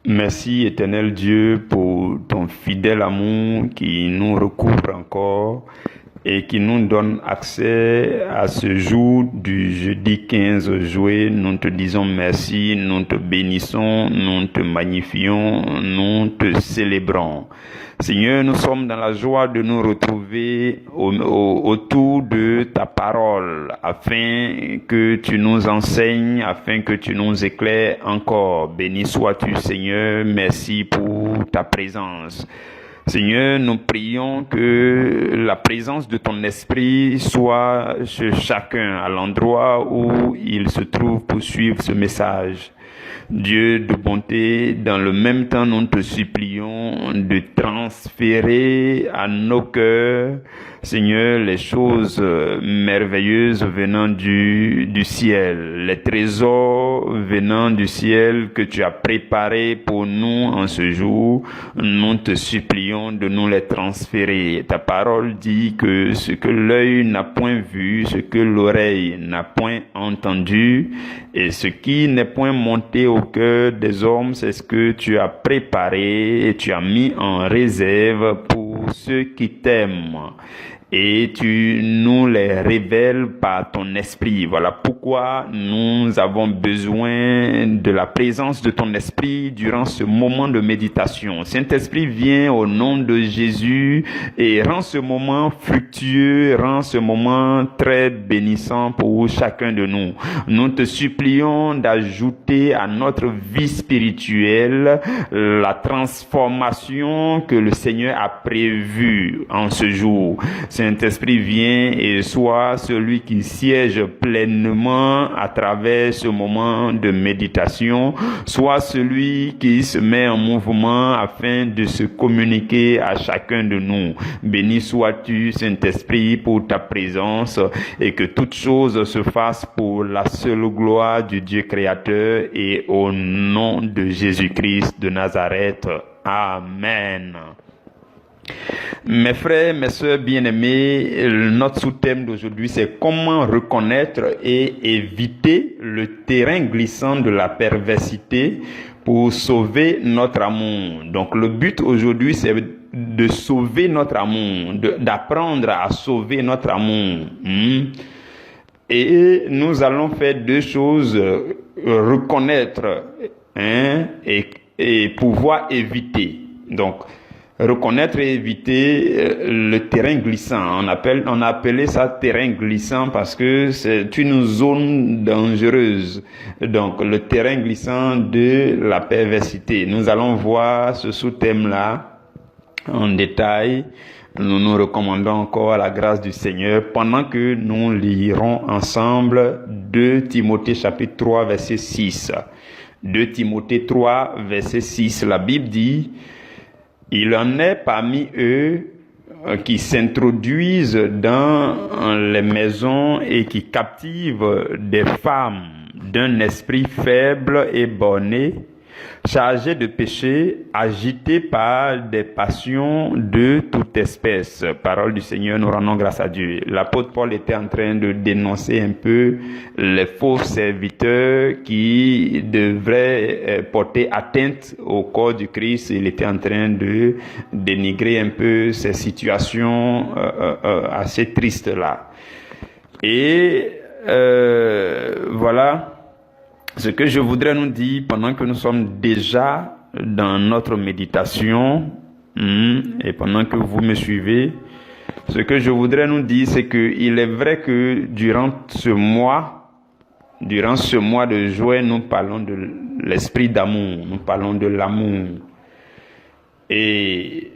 Merci, éternel Dieu, pour ton fidèle amour qui nous recouvre encore et qui nous donne accès à ce jour du jeudi 15 juillet. Nous te disons merci, nous te bénissons, nous te magnifions, nous te célébrons. Seigneur, nous sommes dans la joie de nous retrouver autour de ta parole, afin que tu nous enseignes, afin que tu nous éclaires encore. Béni sois-tu, Seigneur, merci pour ta présence. Seigneur, nous prions que la présence de ton esprit soit chez chacun à l'endroit où il se trouve pour suivre ce message. Dieu de bonté, dans le même temps, nous te supplions de transférer à nos cœurs, Seigneur, les choses merveilleuses venant du ciel, les trésors venant du ciel que tu as préparés pour nous en ce jour. Nous te supplions de nous les transférer. Ta parole dit que ce que l'œil n'a point vu, ce que l'oreille n'a point entendu, et ce qui n'est point monté au cœur des hommes, c'est ce que tu as préparé et tu as mis en réserve pour ceux qui t'aiment. Et tu nous les révèles par ton esprit. Voilà pourquoi nous avons besoin de la présence de ton esprit durant ce moment de méditation. Saint-Esprit, viens au nom de Jésus et rends ce moment fructueux, rends ce moment très bénissant pour chacun de nous. Nous te supplions d'ajouter à notre vie spirituelle la transformation que le Seigneur a prévue en ce jour. Saint-Esprit, viens et sois celui qui siège pleinement à travers ce moment de méditation. Sois celui qui se met en mouvement afin de se communiquer à chacun de nous. Béni sois-tu, Saint-Esprit, pour ta présence et que toutes choses se fassent pour la seule gloire du Dieu créateur et au nom de Jésus-Christ de Nazareth. Amen. Mes frères, mes sœurs bien-aimés, notre sous-thème d'aujourd'hui, c'est comment reconnaître et éviter le terrain glissant de la perversité pour sauver notre amour. Donc le but aujourd'hui, c'est de sauver notre amour, d'apprendre à sauver notre amour. Et nous allons faire deux choses, reconnaître et pouvoir éviter. Donc, reconnaître et éviter le terrain glissant. On a appelé ça terrain glissant parce que c'est une zone dangereuse. Donc, le terrain glissant de la perversité. Nous allons voir ce sous-thème-là en détail. Nous nous recommandons encore à la grâce du Seigneur pendant que nous lirons ensemble 2 Timothée chapitre 3 verset 6. 2 Timothée 3 verset 6. La Bible dit: il en est parmi eux qui s'introduisent dans les maisons et qui captivent des femmes d'un esprit faible et borné, chargés de péché, agités par des passions de toute espèce. Parole du Seigneur, nous rendons grâce à Dieu. L'apôtre Paul était en train de dénoncer un peu les faux serviteurs qui devraient porter atteinte au corps du Christ. Il était en train de dénigrer un peu ces situations assez tristes-là. Et voilà ce que je voudrais nous dire pendant que nous sommes déjà dans notre méditation et pendant que vous me suivez. Ce que je voudrais nous dire, c'est qu'il est vrai que durant ce mois de juillet, nous parlons de l'esprit d'amour, nous parlons de l'amour. Et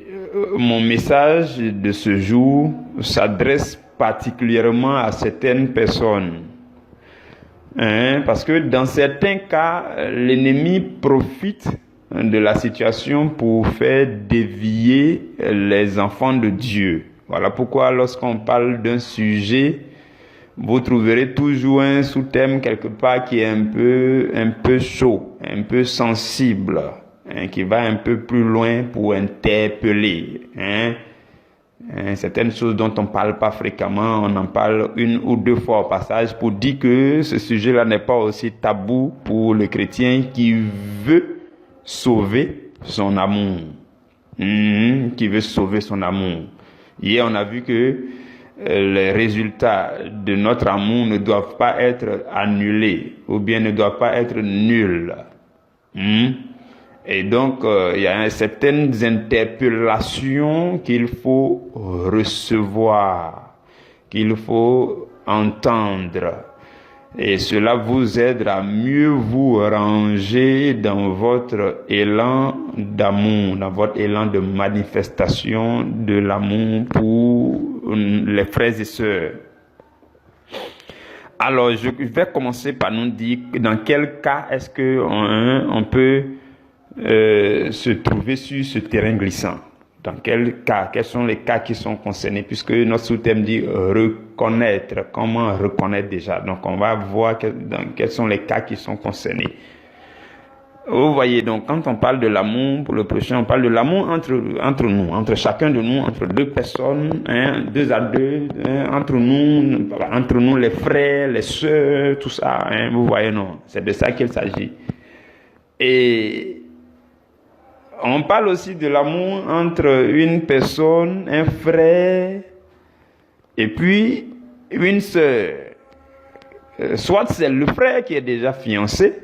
mon message de ce jour s'adresse particulièrement à certaines personnes. Parce que dans certains cas, l'ennemi profite de la situation pour faire dévier les enfants de Dieu. Voilà pourquoi lorsqu'on parle d'un sujet, vous trouverez toujours un sous-thème quelque part qui est un peu chaud, un peu sensible, qui va un peu plus loin pour interpeller. Certaines choses dont on ne parle pas fréquemment, on en parle 1 ou 2 fois au passage pour dire que ce sujet-là n'est pas aussi tabou pour le chrétien qui veut sauver son amour. Qui veut sauver son amour. Hier, on a vu que les résultats de notre amour ne doivent pas être annulés ou bien ne doivent pas être nuls. Et donc, il y a certaines interpellations qu'il faut recevoir, qu'il faut entendre. Et cela vous aide à mieux vous ranger dans votre élan d'amour, dans votre élan de manifestation de l'amour pour les frères et sœurs. Alors, je vais commencer par nous dire dans quel cas est-ce que on peut se trouver sur ce terrain glissant. Dans quel cas, quels sont les cas qui sont concernés, puisque notre sous-thème dit reconnaître. Comment reconnaître déjà? Donc, on va voir quels sont les cas qui sont concernés. Vous voyez, donc, quand on parle de l'amour pour le prochain, on parle de l'amour entre nous, entre chacun de nous, entre deux personnes, deux à deux, entre nous les frères, les sœurs, tout ça. Vous voyez, non, c'est de ça qu'il s'agit. Et on parle aussi de l'amour entre une personne, un frère, et puis une sœur. Soit c'est le frère qui est déjà fiancé,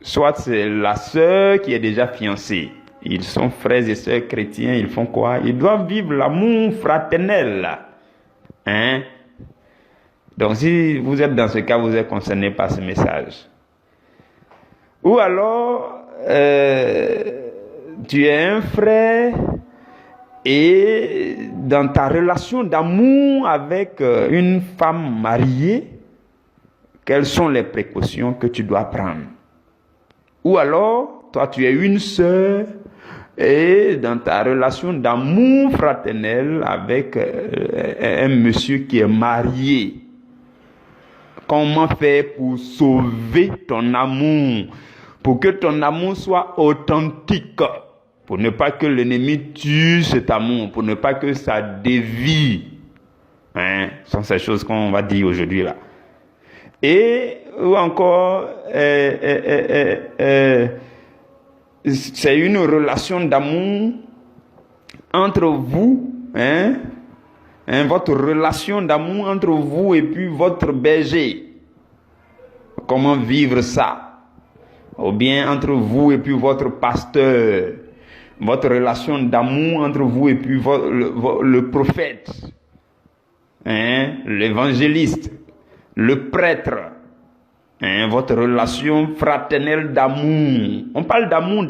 soit c'est la sœur qui est déjà fiancée. Ils sont frères et sœurs chrétiens, ils font quoi? Ils doivent vivre l'amour fraternel. Donc si vous êtes dans ce cas, vous êtes concerné par ce message. Ou alors, tu es un frère et dans ta relation d'amour avec une femme mariée, quelles sont les précautions que tu dois prendre? Ou alors, toi tu es une sœur et dans ta relation d'amour fraternel avec un monsieur qui est marié, comment faire pour sauver ton amour, pour que ton amour soit authentique, pour ne pas que l'ennemi tue cet amour, pour ne pas que ça dévie. Ce sont ces choses qu'on va dire aujourd'hui là. Et ou encore, c'est une relation d'amour entre vous, votre relation d'amour entre vous et puis votre berger. Comment vivre ça? Ou bien entre vous et puis votre pasteur. Votre relation d'amour entre vous et puis le prophète, l'évangéliste, le prêtre, votre relation fraternelle d'amour. On parle d'amour.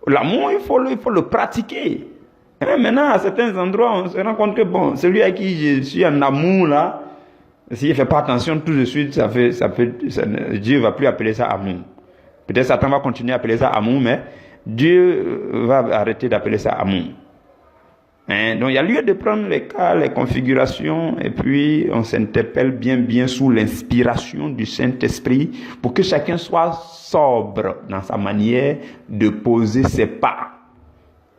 L'amour, il faut le pratiquer. Maintenant, à certains endroits, on se rend compte que celui à qui je suis en amour là, s'il ne fait pas attention tout de suite, Dieu ne va plus appeler ça amour. Peut-être Satan va continuer à appeler ça amour, mais Dieu va arrêter d'appeler ça amour. Donc il y a lieu de prendre les cas, les configurations, et puis on s'interpelle bien sous l'inspiration du Saint-Esprit pour que chacun soit sobre dans sa manière de poser ses pas.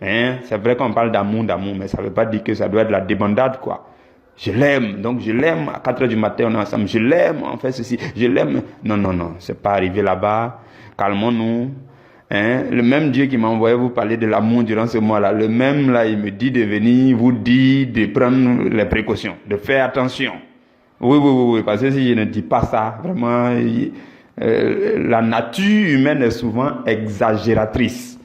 C'est vrai qu'on parle d'amour, mais ça ne veut pas dire que ça doit être la débandade, quoi. Je l'aime, donc je l'aime, à 4h du matin on est ensemble, je l'aime, on fait ceci, je l'aime. Non, c'est pas arrivé là-bas, calmons-nous. Le même Dieu qui m'a envoyé vous parler de l'amour durant ce mois-là, le même là, il me dit de venir vous dire de prendre les précautions, de faire attention. Oui, parce que si je ne dis pas ça, vraiment, la nature humaine est souvent exagératrice.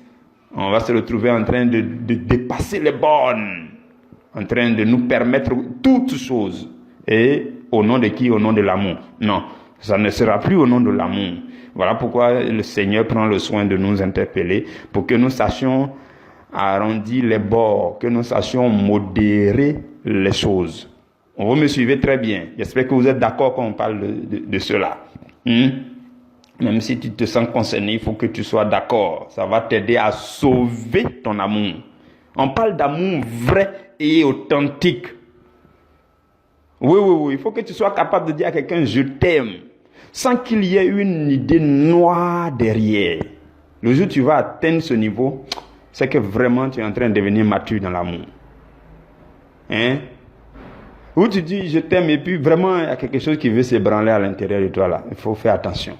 On va se retrouver en train de dépasser les bornes, en train de nous permettre toutes choses. Et au nom de qui? Au nom de l'amour. Non, ça ne sera plus au nom de l'amour. Voilà pourquoi le Seigneur prend le soin de nous interpeller, pour que nous sachions arrondir les bords, que nous sachions modérer les choses. Vous me suivez très bien. J'espère que vous êtes d'accord quand on parle de cela. Même si tu te sens concerné, il faut que tu sois d'accord. Ça va t'aider à sauver ton amour. On parle d'amour vrai et authentique. Oui, il faut que tu sois capable de dire à quelqu'un « je t'aime ». Sans qu'il y ait une idée noire derrière. Le jour où tu vas atteindre ce niveau, c'est que vraiment tu es en train de devenir mature dans l'amour. Où tu dis je t'aime et puis vraiment il y a quelque chose qui veut s'ébranler à l'intérieur de toi là. Il faut faire attention.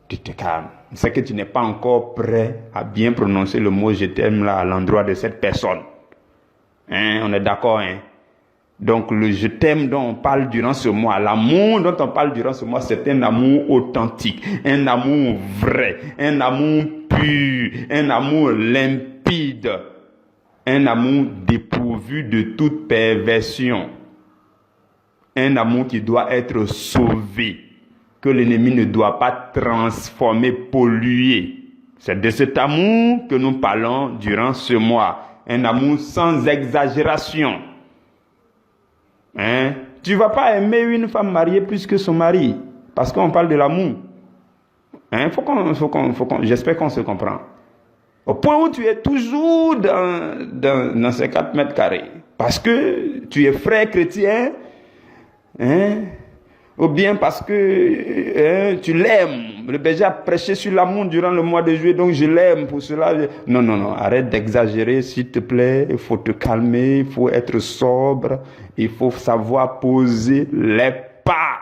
tu te calmes. C'est que tu n'es pas encore prêt à bien prononcer le mot je t'aime là à l'endroit de cette personne. Hein, on est d'accord, hein? Donc le je t'aime dont on parle durant ce mois, l'amour dont on parle durant ce mois, c'est un amour authentique, un amour vrai, un amour pur, un amour limpide, un amour dépourvu de toute perversion, un amour qui doit être sauvé, que l'ennemi ne doit pas transformer, polluer. C'est de cet amour que nous parlons durant ce mois, un amour sans exagération. Hein? Tu ne vas pas aimer une femme mariée plus que son mari, parce qu'on parle de l'amour. Hein? J'espère qu'on se comprend. Au point où tu es toujours dans ces 4 mètres carrés, parce que tu es frère chrétien, hein? Ou bien parce que tu l'aimes. Le berger a prêché sur l'amour durant le mois de juillet, donc je l'aime pour cela. Non, arrête d'exagérer, s'il te plaît. Il faut te calmer, il faut être sobre, il faut savoir poser les pas.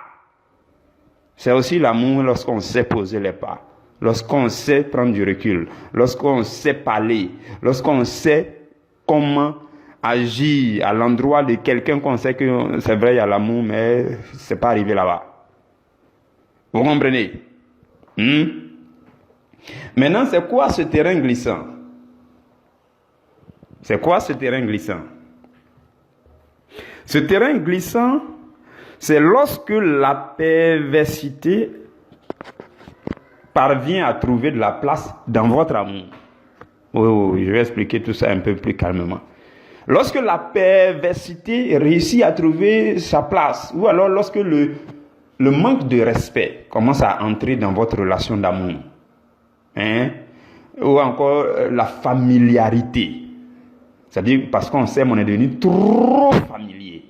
C'est aussi l'amour lorsqu'on sait poser les pas, lorsqu'on sait prendre du recul, lorsqu'on sait parler, lorsqu'on sait comment agir à l'endroit de quelqu'un qu'on sait que c'est vrai, il y a l'amour, mais c'est pas arrivé là-bas. Vous comprenez? Maintenant, c'est quoi ce terrain glissant? C'est quoi ce terrain glissant? Ce terrain glissant, c'est lorsque la perversité parvient à trouver de la place dans votre amour. Oui, je vais expliquer tout ça un peu plus calmement. Lorsque la perversité réussit à trouver sa place, ou alors lorsque le manque de respect commence à entrer dans votre relation d'amour, hein, ou encore la familiarité, c'est-à-dire parce qu'on s'aime, on est devenu trop familier.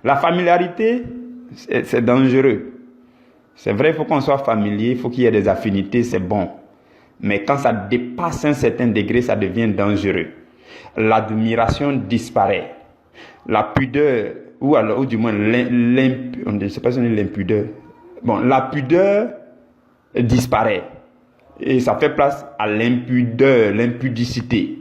La familiarité, c'est dangereux. C'est vrai, il faut qu'on soit familier, il faut qu'il y ait des affinités, c'est bon. Mais quand ça dépasse un certain degré, ça devient dangereux. L'admiration disparaît. La pudeur, ou du moins, on ne sait pas si on dit l'impudeur. Bon, la pudeur disparaît. Et ça fait place à l'impudeur, l'impudicité.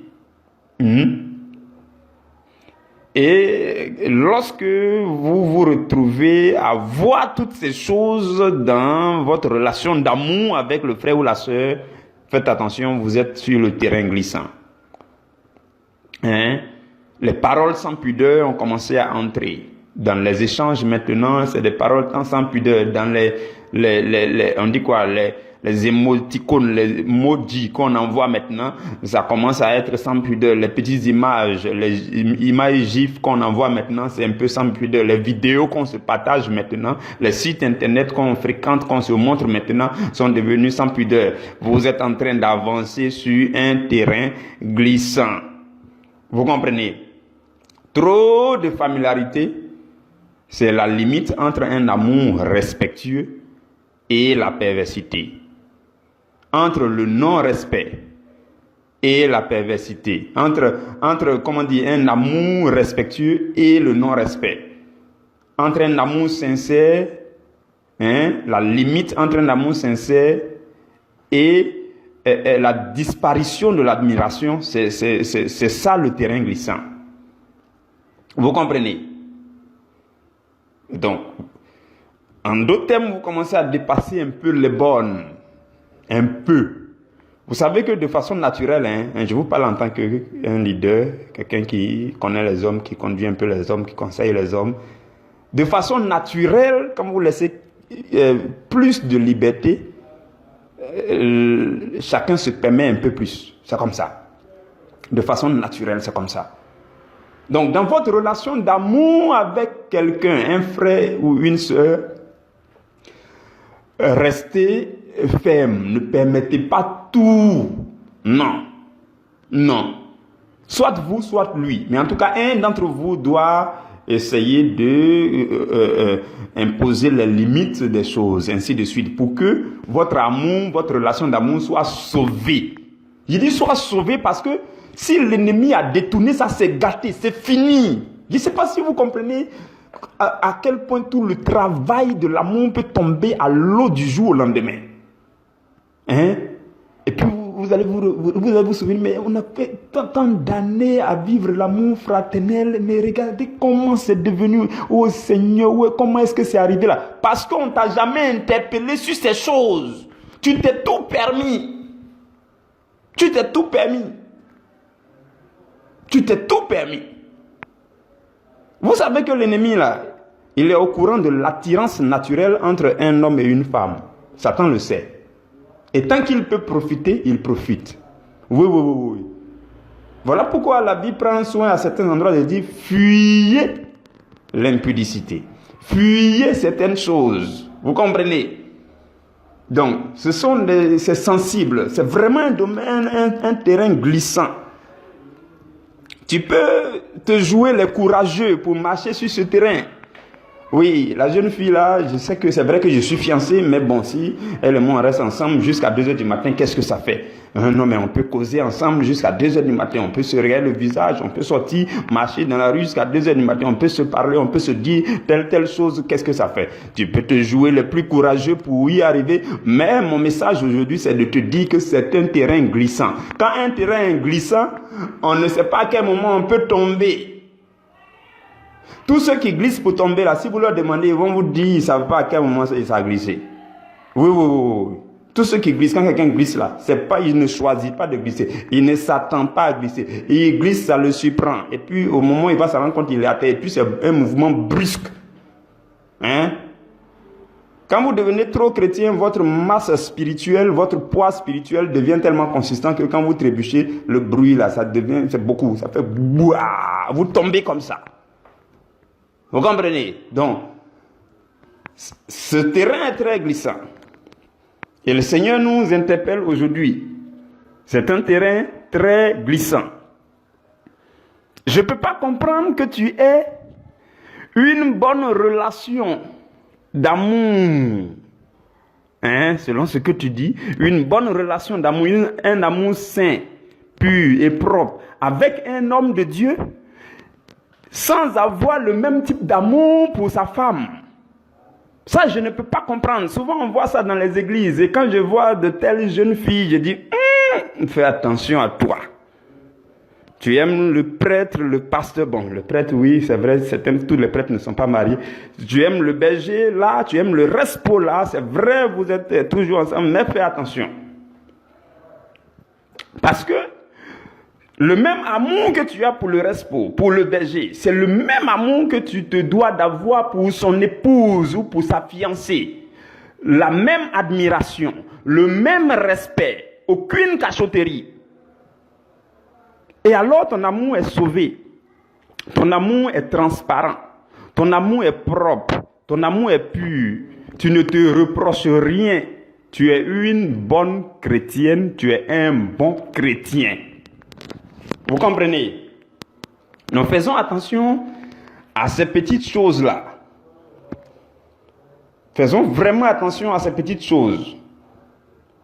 Et lorsque vous vous retrouvez à voir toutes ces choses dans votre relation d'amour avec le frère ou la sœur, faites attention, vous êtes sur le terrain glissant. Hein? Les paroles sans pudeur ont commencé à entrer. Dans les échanges maintenant, c'est des paroles sans pudeur. Dans on dit quoi, les émoticônes, les emojis qu'on envoie maintenant, ça commence à être sans pudeur. Les petites images, les images gifs qu'on envoie maintenant, c'est un peu sans pudeur. Les vidéos qu'on se partage maintenant, les sites internet qu'on fréquente, qu'on se montre maintenant, sont devenus sans pudeur. Vous êtes en train d'avancer sur un terrain glissant. Vous comprenez? Trop de familiarité, c'est la limite entre un amour respectueux et la perversité. Entre le non-respect et la perversité. Entre comment dire, un amour respectueux et le non-respect. Entre un amour sincère, la limite entre un amour sincère et la disparition de l'admiration, c'est ça le terrain glissant. Vous comprenez? Donc, en d'autres termes, vous commencez à dépasser un peu les bornes. Un peu. Vous savez que de façon naturelle, je vous parle en tant qu'un leader, quelqu'un qui connaît les hommes, qui conduit un peu les hommes, qui conseille les hommes. De façon naturelle, quand vous laissez plus de liberté, chacun se permet un peu plus. C'est comme ça. De façon naturelle, c'est comme ça. Donc, dans votre relation d'amour avec quelqu'un, un frère ou une sœur, restez ferme. Ne permettez pas tout. Non. Soit vous, soit lui. Mais en tout cas, un d'entre vous doit essayer de imposer les limites des choses, ainsi de suite, pour que votre amour, votre relation d'amour soit sauvée. Je dis soit sauvée parce que si l'ennemi a détourné ça, c'est gâté, c'est fini. Je ne sais pas si vous comprenez à quel point tout le travail de l'amour peut tomber à l'eau du jour au lendemain. Hein? Et puis vous allez vous souvenir, mais on a fait tant d'années à vivre l'amour fraternel, mais regardez comment c'est devenu, oh Seigneur, comment est-ce que c'est arrivé là? Parce qu'on ne t'a jamais interpellé sur ces choses. Tu t'es tout permis. Tu t'es tout permis. Tu t'es tout permis. Vous savez que l'ennemi là, il est au courant de l'attirance naturelle entre un homme et une femme. Satan le sait. Et tant qu'il peut profiter, il profite. Oui. Voilà pourquoi la Bible prend soin à certains endroits de dire fuyez l'impudicité. Fuyez certaines choses. Vous comprenez? Donc, c'est sensible. C'est vraiment un domaine, un terrain glissant. Tu peux te jouer les courageux pour marcher sur ce terrain. Oui, la jeune fille là, je sais que c'est vrai que je suis fiancé, mais bon, si elle et moi on reste ensemble jusqu'à 2h du matin, qu'est-ce que ça fait? Non, mais on peut causer ensemble jusqu'à 2h du matin, on peut se regarder le visage, on peut sortir, marcher dans la rue jusqu'à 2h du matin, on peut se parler, on peut se dire telle chose, qu'est-ce que ça fait? Tu peux te jouer le plus courageux pour y arriver, mais mon message aujourd'hui, c'est de te dire que c'est un terrain glissant. Quand un terrain est glissant, on ne sait pas à quel moment on peut tomber. Tous ceux qui glissent pour tomber là, si vous leur demandez, ils vont vous dire, ils ne savent pas à quel moment ça a glissé. Oui. Tous ceux qui glissent, quand quelqu'un glisse là, c'est pas, il ne choisit pas de glisser. Il ne s'attend pas à glisser. Il glisse, ça le surprend. Et puis au moment où il va se rendre compte qu'il est à terre, et puis c'est un mouvement brusque. Hein? Quand vous devenez trop chrétien, votre masse spirituelle, votre poids spirituel devient tellement consistant que quand vous trébuchez, le bruit là, ça devient, c'est beaucoup, ça fait bouah, vous tombez comme ça. Vous comprenez? Donc, ce terrain est très glissant. Et le Seigneur nous interpelle aujourd'hui. C'est un terrain très glissant. Je ne peux pas comprendre que tu aies une bonne relation d'amour. Hein, selon ce que tu dis, une bonne relation d'amour, un amour sain, pur et propre avec un homme de Dieu, sans avoir le même type d'amour pour sa femme. Ça, je ne peux pas comprendre. Souvent, on voit ça dans les églises. Et quand je vois de telles jeunes filles, je dis, fais attention à toi. Tu aimes le prêtre, le pasteur. Bon, le prêtre, oui, c'est vrai, tous les prêtres ne sont pas mariés. Tu aimes le berger, là. Tu aimes le respo, là. C'est vrai, vous êtes toujours ensemble. Mais fais attention. Parce que le même amour que tu as pour le respo, pour le berger, c'est le même amour que tu te dois d'avoir pour son épouse ou pour sa fiancée. La même admiration, le même respect, aucune cachotterie. Et alors ton amour est sauvé. Ton amour est transparent. Ton amour est propre. Ton amour est pur. Tu ne te reproches rien. Tu es une bonne chrétienne. Tu es un bon chrétien. Vous comprenez? Nous faisons attention à ces petites choses-là. Faisons vraiment attention à ces petites choses.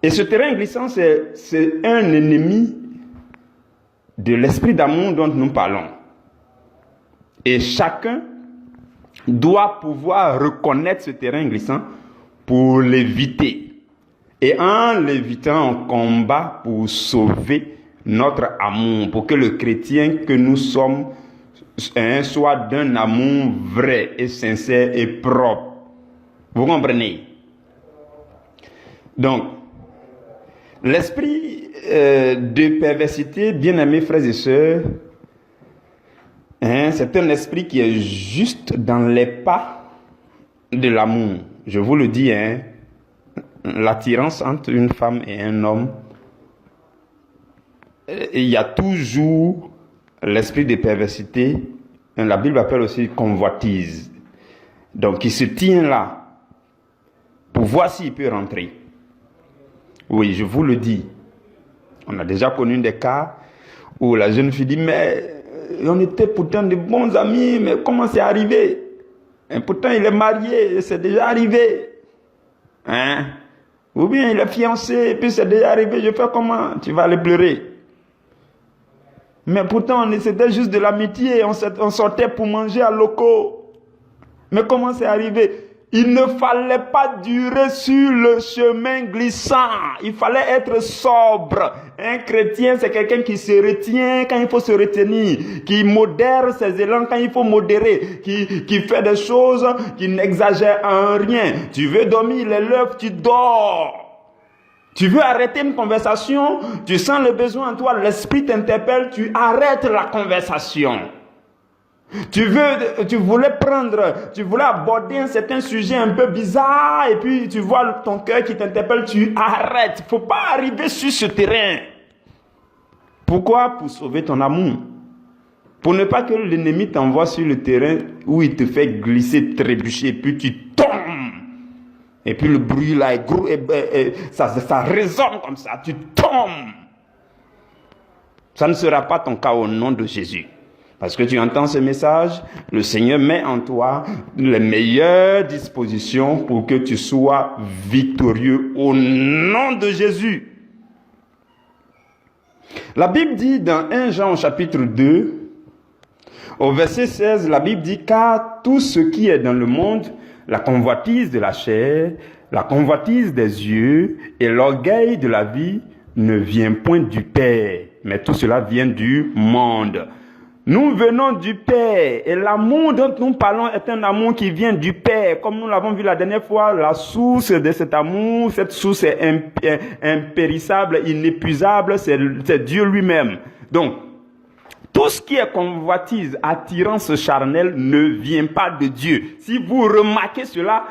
Et ce terrain glissant, c'est un ennemi de l'esprit d'amour dont nous parlons. Et chacun doit pouvoir reconnaître ce terrain glissant pour l'éviter. Et en l'évitant, on combat pour sauver notre amour, pour que le chrétien que nous sommes soit d'un amour vrai et sincère et propre. Vous comprenez? Donc, l'esprit de perversité, bien-aimés frères et sœurs, c'est un esprit qui est juste dans les pas de l'amour. Je vous le dis, l'attirance entre une femme et un homme, il y a toujours l'esprit de perversité, la Bible appelle aussi convoitise. Donc il se tient là pour voir s'il peut rentrer. Oui, je vous le dis. On a déjà connu des cas où la jeune fille dit, mais on était pourtant de bons amis, mais comment c'est arrivé? Et pourtant il est marié, c'est déjà arrivé. Ou bien il est fiancé, et puis c'est déjà arrivé, je fais comment? Tu vas aller pleurer. Mais pourtant, c'était juste de l'amitié. On sortait pour manger à locaux. Mais comment c'est arrivé? Il ne fallait pas durer sur le chemin glissant. Il fallait être sobre. Un chrétien, c'est quelqu'un qui se retient quand il faut se retenir, qui modère ses élans quand il faut modérer, qui fait des choses, qui n'exagère en rien. Tu veux dormir, les lèvres, tu dors. Tu veux arrêter une conversation, tu sens le besoin en toi, l'esprit t'interpelle, tu arrêtes la conversation. Tu voulais aborder un certain sujet un peu bizarre et puis tu vois ton cœur qui t'interpelle, tu arrêtes. Il ne faut pas arriver sur ce terrain. Pourquoi? Pour sauver ton amour. Pour ne pas que l'ennemi t'envoie sur le terrain où il te fait glisser, trébucher, puis tu tombes. Et puis le bruit là est gros, ça résonne comme ça, tu tombes. Ça ne sera pas ton cas au nom de Jésus. Parce que tu entends ce message, le Seigneur met en toi les meilleures dispositions pour que tu sois victorieux au nom de Jésus. La Bible dit dans 1 Jean au chapitre 2, au verset 16, la Bible dit « Car tout ce qui est dans le monde, la convoitise de la chair, la convoitise des yeux et l'orgueil de la vie ne vient point du Père, mais tout cela vient du monde. » Nous venons du Père et l'amour dont nous parlons est un amour qui vient du Père. Comme nous l'avons vu la dernière fois, la source de cet amour, cette source est impérissable, inépuisable, c'est Dieu lui-même. Donc, tout ce qui est convoitise, attirance charnelle ne vient pas de Dieu. Si vous remarquez cela,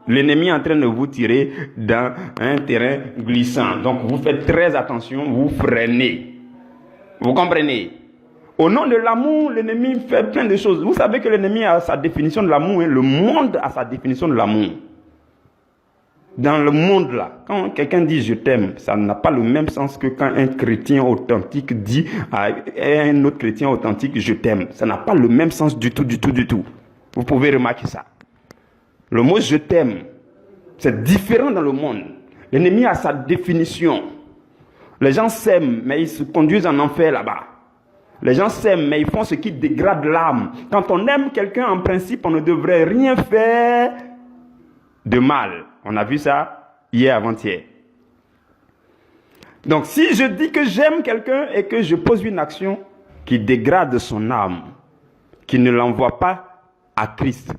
l'ennemi est en train de vous tirer dans un terrain glissant. Donc, vous faites très attention, vous freinez. Vous comprenez? Au nom de l'amour, l'ennemi fait plein de choses. Vous savez que l'ennemi a sa définition de l'amour, hein? Le monde a sa définition de l'amour. Dans le monde là, quand quelqu'un dit je t'aime, ça n'a pas le même sens que quand un chrétien authentique dit à un autre chrétien authentique je t'aime. Ça n'a pas le même sens du tout. Vous pouvez remarquer ça. Le mot je t'aime, c'est différent dans le monde. L'ennemi a sa définition. Les gens s'aiment, mais ils se conduisent en enfer là-bas. Les gens s'aiment, mais ils font ce qui dégrade l'âme. Quand on aime quelqu'un, en principe, on ne devrait rien faire de mal. On a vu ça hier, avant-hier. Donc, si je dis que j'aime quelqu'un et que je pose une action qui dégrade son âme, qui ne l'envoie pas à Christ,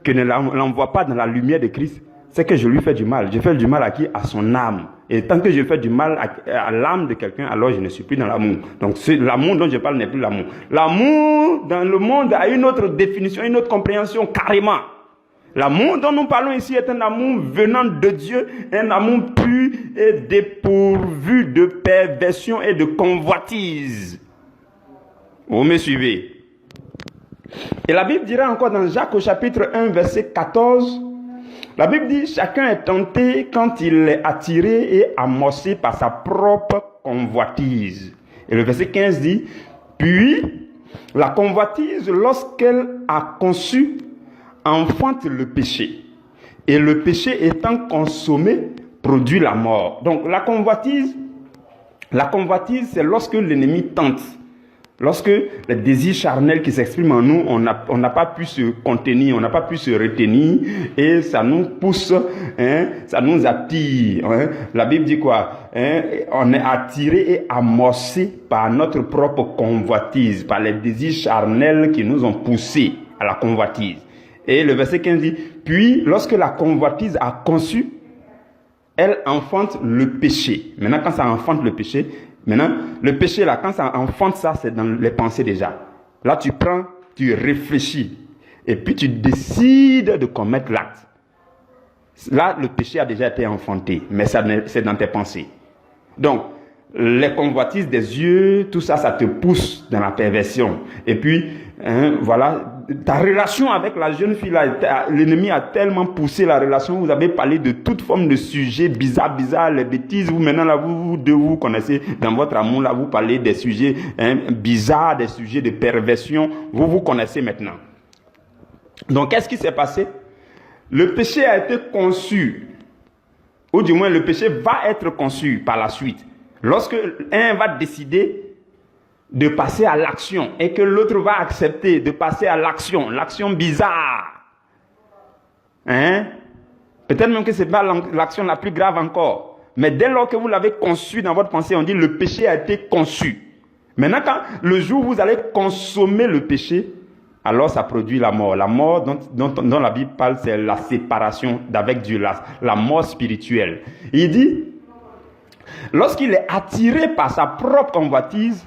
qui ne l'envoie pas dans la lumière de Christ, c'est que je lui fais du mal. Je fais du mal à qui? À son âme. Et tant que je fais du mal à l'âme de quelqu'un, alors je ne suis plus dans l'amour. Donc l'amour dont je parle n'est plus l'amour. L'amour dans le monde a une autre définition, une autre compréhension carrément. L'amour dont nous parlons ici est un amour venant de Dieu, un amour pur et dépourvu de perversion et de convoitise. Vous me suivez? Et la Bible dira encore dans Jacques au chapitre 1, verset 14, la Bible dit, chacun est tenté quand il est attiré et amorcé par sa propre convoitise. Et le verset 15 dit, puis la convoitise, lorsqu'elle a conçu, enfante le péché. Et le péché étant consommé, produit la mort. Donc la convoitise, c'est lorsque l'ennemi tente. Lorsque les désirs charnels qui s'expriment en nous, on n'a pas pu se contenir, on n'a pas pu se retenir, et ça nous pousse, ça nous attire. La Bible dit quoi? On est attiré et amorcé par notre propre convoitise, par les désirs charnels qui nous ont poussés à la convoitise. Et le verset 15 dit, puis lorsque la convoitise a conçu, elle enfante le péché. Maintenant, quand ça enfante le péché, le péché là, quand ça enfante ça, c'est dans les pensées déjà. Là, tu prends, tu réfléchis, et puis tu décides de commettre l'acte. Là, le péché a déjà été enfanté, mais c'est dans tes pensées. Donc, les convoitises des yeux, tout ça, ça te pousse dans la perversion. Et puis, voilà, ta relation avec la jeune fille là, l'ennemi a tellement poussé la relation, vous avez parlé de toute forme de sujets bizarres, les bêtises, vous maintenant là, vous connaissez, dans votre amour là, vous parlez des sujets bizarres, des sujets de perversion, vous connaissez maintenant. Donc, qu'est-ce qui s'est passé? Le péché a été conçu, ou du moins le péché va être conçu par la suite. Lorsque un va décider de passer à l'action et que l'autre va accepter de passer à l'action bizarre, Peut-être même que ce n'est pas l'action la plus grave encore. Mais dès lors que vous l'avez conçu dans votre pensée, on dit le péché a été conçu. Maintenant, quand le jour où vous allez consommer le péché, alors ça produit la mort. La mort dont la Bible parle, c'est la séparation d'avec Dieu, la mort spirituelle. Il dit, lorsqu'il est attiré par sa propre convoitise,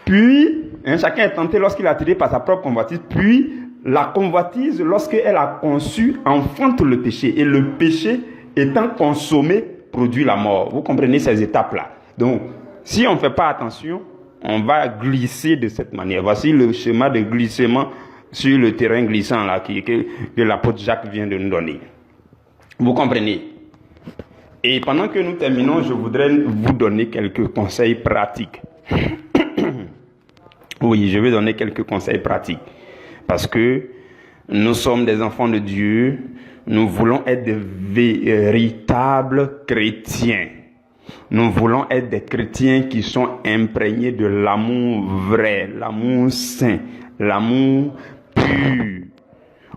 puis, chacun est tenté lorsqu'il est attiré par sa propre convoitise, puis la convoitise, lorsqu'elle a conçu, enfante le péché. Et le péché, étant consommé, produit la mort. Vous comprenez ces étapes-là. Donc, si on ne fait pas attention, on va glisser de cette manière. Voici le schéma de glissement sur le terrain glissant là, que l'apôtre Jacques vient de nous donner. Vous comprenez? Et pendant que nous terminons, je voudrais vous donner quelques conseils pratiques. Oui, je vais donner quelques conseils pratiques. Parce que nous sommes des enfants de Dieu, nous voulons être des véritables chrétiens. Nous voulons être des chrétiens qui sont imprégnés de l'amour vrai, l'amour saint, l'amour pur.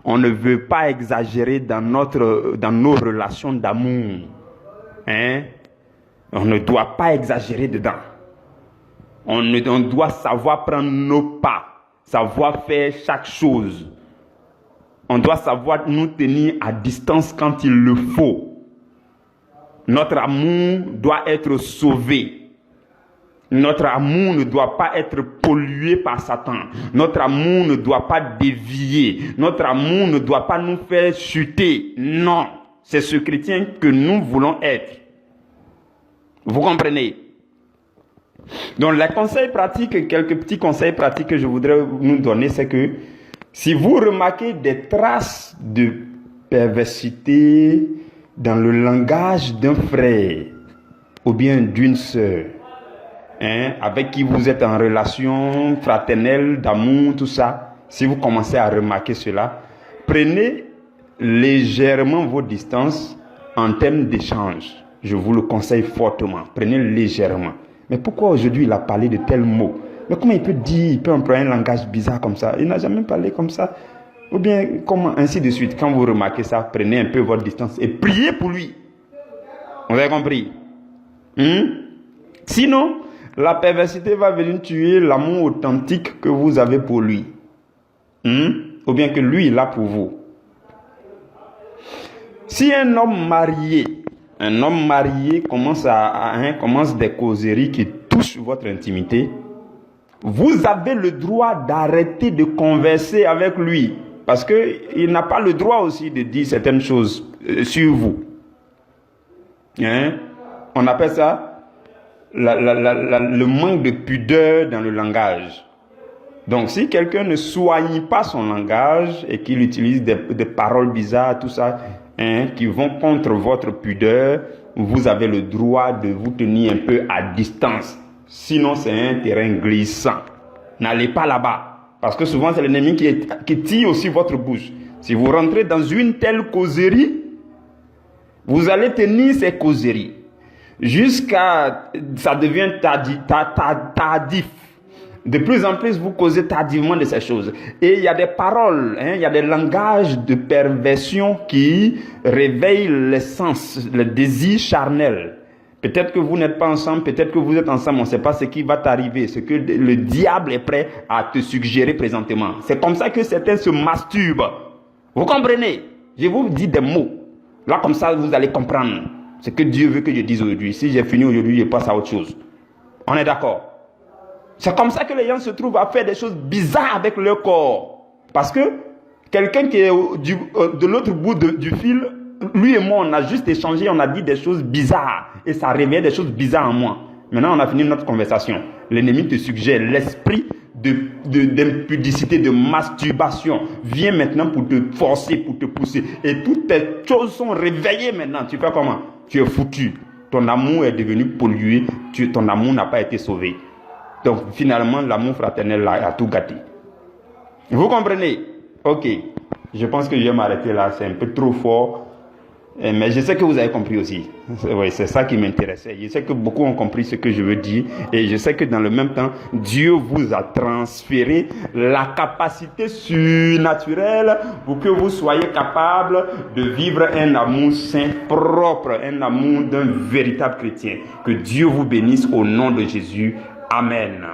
On ne veut pas exagérer dans nos relations d'amour. On ne doit pas exagérer dedans. On doit savoir prendre nos pas, savoir faire chaque chose. On doit savoir nous tenir à distance quand il le faut. Notre amour doit être sauvé. Notre amour ne doit pas être pollué par Satan. Notre amour ne doit pas dévier. Notre amour ne doit pas nous faire chuter. Non, c'est ce chrétien que nous voulons être. Vous comprenez? Donc les conseils pratiques, quelques petits conseils pratiques que je voudrais nous donner, c'est que si vous remarquez des traces de perversité dans le langage d'un frère ou bien d'une sœur, avec qui vous êtes en relation fraternelle, d'amour, tout ça, si vous commencez à remarquer cela, prenez légèrement vos distances en termes d'échange. Je vous le conseille fortement. Prenez légèrement. Mais pourquoi aujourd'hui il a parlé de tels mots? Mais comment il peut employer un langage bizarre comme ça? Il n'a jamais parlé comme ça. Ou bien, comment, ainsi de suite. Quand vous remarquez ça, prenez un peu votre distance et priez pour lui. Vous avez compris? Sinon, la perversité va venir tuer l'amour authentique que vous avez pour lui. Ou bien que lui, il a pour vous. Si un homme marié commence des causeries qui touchent votre intimité, vous avez le droit d'arrêter de converser avec lui. Parce qu'il n'a pas le droit aussi de dire certaines choses sur vous. On appelle ça le manque de pudeur dans le langage. Donc si quelqu'un ne soigne pas son langage et qu'il utilise des paroles bizarres, tout ça, qui vont contre votre pudeur, vous avez le droit de vous tenir un peu à distance. Sinon, c'est un terrain glissant. N'allez pas là-bas. Parce que souvent, c'est l'ennemi qui tire aussi votre bouche. Si vous rentrez dans une telle causerie, vous allez tenir ces causeries jusqu'à ça devient tardif. De plus en plus, vous causez tardivement de ces choses. Et il y a des paroles, il y a des langages de perversion qui réveillent les sens, le désir charnel. Peut-être que vous n'êtes pas ensemble, peut-être que vous êtes ensemble, on ne sait pas ce qui va t'arriver, ce que le diable est prêt à te suggérer présentement. C'est comme ça que certains se masturbent. Vous comprenez? Je vous dis des mots. Là, comme ça, vous allez comprendre ce que Dieu veut que je dise aujourd'hui. Si j'ai fini aujourd'hui, je passe à autre chose. On est d'accord? C'est comme ça que les gens se trouvent à faire des choses bizarres avec leur corps. Parce que quelqu'un qui est de l'autre bout du fil, lui et moi, on a juste échangé, on a dit des choses bizarres. Et ça réveille des choses bizarres en moi. Maintenant, on a fini notre conversation. L'ennemi te suggère l'esprit d'impudicité, de masturbation. Vient maintenant pour te forcer, pour te pousser. Et toutes tes choses sont réveillées maintenant. Tu fais comment? Tu es foutu. Ton amour est devenu pollué. Ton amour n'a pas été sauvé. Donc, finalement, l'amour fraternel a tout gâté. Vous comprenez? Ok. Je pense que je vais m'arrêter là. C'est un peu trop fort. Mais je sais que vous avez compris aussi. Oui, c'est ça qui m'intéressait. Je sais que beaucoup ont compris ce que je veux dire. Et je sais que dans le même temps, Dieu vous a transféré la capacité surnaturelle pour que vous soyez capable de vivre un amour saint, propre, un amour d'un véritable chrétien. Que Dieu vous bénisse au nom de Jésus. Amen.